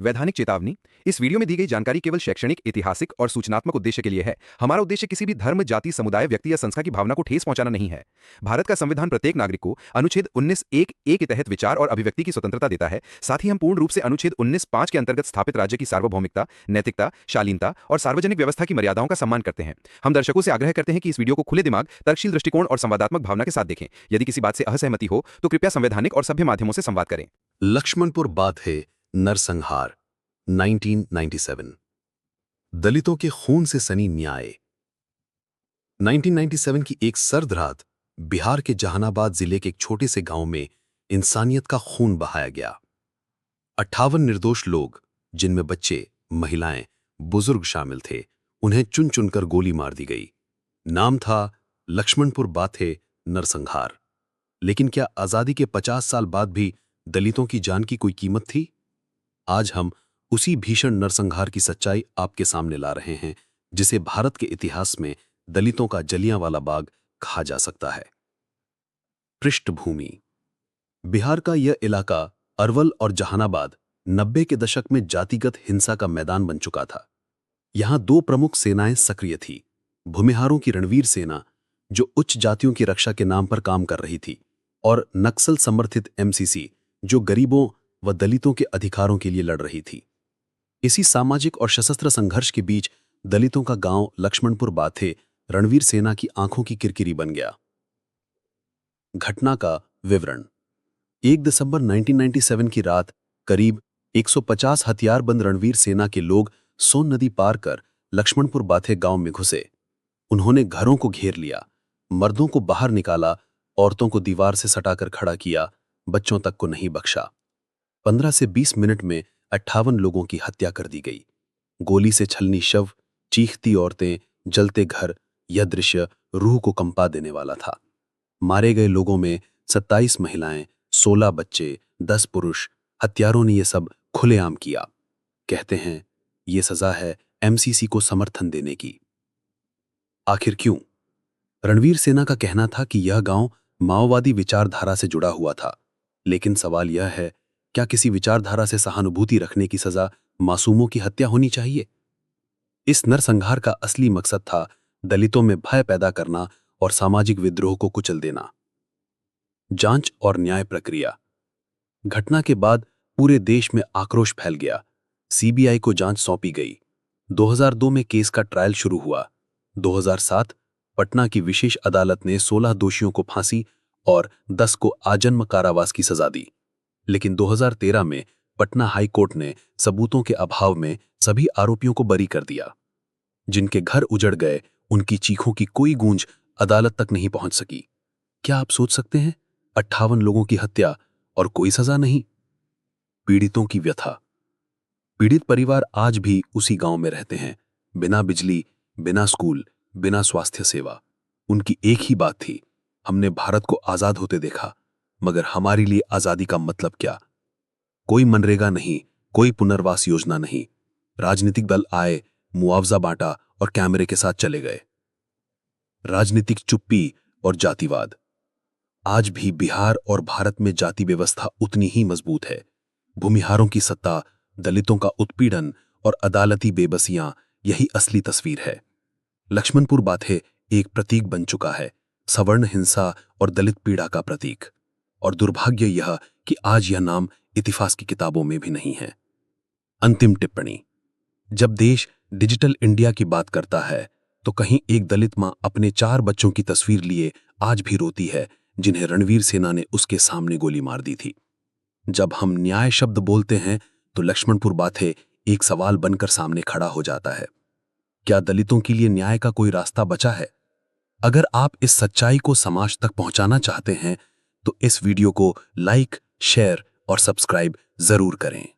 वैधानिक चेतावनी। इस वीडियो में दी गई जानकारी केवल शैक्षणिक, ऐतिहासिक और सूचनात्मक उद्देश्य के लिए है। हमारा उद्देश्य किसी भी धर्म, जाति, समुदाय, व्यक्ति या संस्था की भावना को ठेस पहुंचाना नहीं है। भारत का संविधान प्रत्येक नागरिक को अनुच्छेद 19(1)(a) के तहत विचार और अभिव्यक्ति की स्वतंत्रता देता है। साथ ही हम पूर्ण रूप से अनुच्छेद 19(5) के अंतर्गत स्थापित राज्य की सार्वभौमिकता, नैतिकता, शालीनता और सार्वजनिक व्यवस्था की मर्यादाओं का सम्मान करते हैं। हम दर्शकों से आग्रह करते हैं कि इस वीडियो को खुले दिमाग, तर्कशील दृष्टिकोण और संवादात्मक भावना के साथ देखें। यदि किसी बात से असहमति हो तो कृपया संवैधानिक और सभ्य माध्यमों से संवाद करें। लक्ष्मणपुर बात है नरसंहार 1997। दलितों के खून से सनी न्याय। 1997 की एक सर्द रात बिहार के जहानाबाद जिले के एक छोटे से गांव में इंसानियत का खून बहाया गया। 58 निर्दोष लोग, जिनमें बच्चे, महिलाएं, बुजुर्ग शामिल थे, उन्हें चुन चुनकर गोली मार दी गई। नाम था लक्ष्मणपुर बाथे नरसंहार। लेकिन क्या आजादी के 50 साल बाद भी दलितों की जान की कोई कीमत थी? आज हम उसी भीषण नरसंहार की सच्चाई आपके सामने ला रहे हैं, जिसे भारत के इतिहास में दलितों का जलियांवाला बाग कहा जा सकता है। पृष्ठभूमि। बिहार का यह इलाका अरवल और जहानाबाद 90 के दशक में जातिगत हिंसा का मैदान बन चुका था। यहां दो प्रमुख सेनाएं सक्रिय थी। भूमिहारों की रणवीर सेना, जो उच्च जातियों की रक्षा के नाम पर काम कर रही थी, और नक्सल समर्थित एमसीसी, जो गरीबों व दलितों के अधिकारों के लिए लड़ रही थी। इसी सामाजिक और सशस्त्र संघर्ष के बीच दलितों का गांव लक्ष्मणपुर बाथे रणवीर सेना की आंखों की किरकिरी बन गया। घटना का विवरण। 1 दिसंबर 1997 की रात करीब 150 हथियारबंद रणवीर सेना के लोग सोन नदी पार कर लक्ष्मणपुर बाथे गांव में घुसे। उन्होंने घरों को घेर लिया, मर्दों को बाहर निकाला, औरतों को दीवार से सटाकर खड़ा किया, बच्चों तक को नहीं बख्शा। 15 से 20 मिनट में 58 लोगों की हत्या कर दी गई। गोली से छलनी शव, चीखती औरतें, जलते घर, यह दृश्य रूह को कंपा देने वाला था। मारे गए लोगों में 27 महिलाएं, 16 बच्चे, 10 पुरुष। हत्यारों ने यह सब खुलेआम किया। कहते हैं यह सजा है एमसीसी को समर्थन देने की। आखिर क्यों? रणवीर सेना का कहना था कि यह गांव माओवादी विचारधारा से जुड़ा हुआ था। लेकिन सवाल यह है, क्या किसी विचारधारा से सहानुभूति रखने की सजा मासूमों की हत्या होनी चाहिए? इस नरसंहार का असली मकसद था दलितों में भय पैदा करना और सामाजिक विद्रोह को कुचल देना। जांच और न्याय प्रक्रिया। घटना के बाद पूरे देश में आक्रोश फैल गया। सीबीआई को जांच सौंपी गई। 2002 में केस का ट्रायल शुरू हुआ। 2007 पटना की विशेष अदालत ने 16 दोषियों को फांसी और 10 को आजन्म कारावास की सजा दी। लेकिन 2013 में पटना हाई कोर्ट ने सबूतों के अभाव में सभी आरोपियों को बरी कर दिया। जिनके घर उजड़ गए, उनकी चीखों की कोई गूंज अदालत तक नहीं पहुंच सकी। क्या आप सोच सकते हैं? 58 लोगों की हत्या और कोई सजा नहीं। पीड़ितों की व्यथा। पीड़ित परिवार आज भी उसी गांव में रहते हैं, बिना बिजली, बिना स्कूल, बिना स्वास्थ्य सेवा। उनकी एक ही बात थी, हमने भारत को आजाद होते देखा, मगर हमारे लिए आजादी का मतलब क्या? कोई मनरेगा नहीं, कोई पुनर्वास योजना नहीं। राजनीतिक दल आए, मुआवजा बांटा और कैमरे के साथ चले गए। राजनीतिक चुप्पी और जातिवाद। आज भी बिहार और भारत में जाति व्यवस्था उतनी ही मजबूत है। भूमिहारों की सत्ता, दलितों का उत्पीड़न और अदालती बेबसियां, यही असली तस्वीर है। लक्ष्मणपुर बाथे एक प्रतीक बन चुका है, सवर्ण हिंसा और दलित पीड़ा का प्रतीक। और दुर्भाग्य यह कि आज यह नाम इतिहास की किताबों में भी नहीं है। अंतिम टिप्पणी। जब देश डिजिटल इंडिया की बात करता है, तो कहीं एक दलित मां अपने 4 बच्चों की तस्वीर लिए आज भी रोती है, जिन्हें रणवीर सेना ने उसके सामने गोली मार दी थी। जब हम न्याय शब्द बोलते हैं, तो लक्ष्मणपुर बाथे एक सवाल बनकर सामने खड़ा हो जाता है। क्या दलितों के लिए न्याय का कोई रास्ता बचा है? अगर आप इस सच्चाई को समाज तक पहुंचाना चाहते हैं, तो इस वीडियो को लाइक, शेयर और सब्सक्राइब जरूर करें।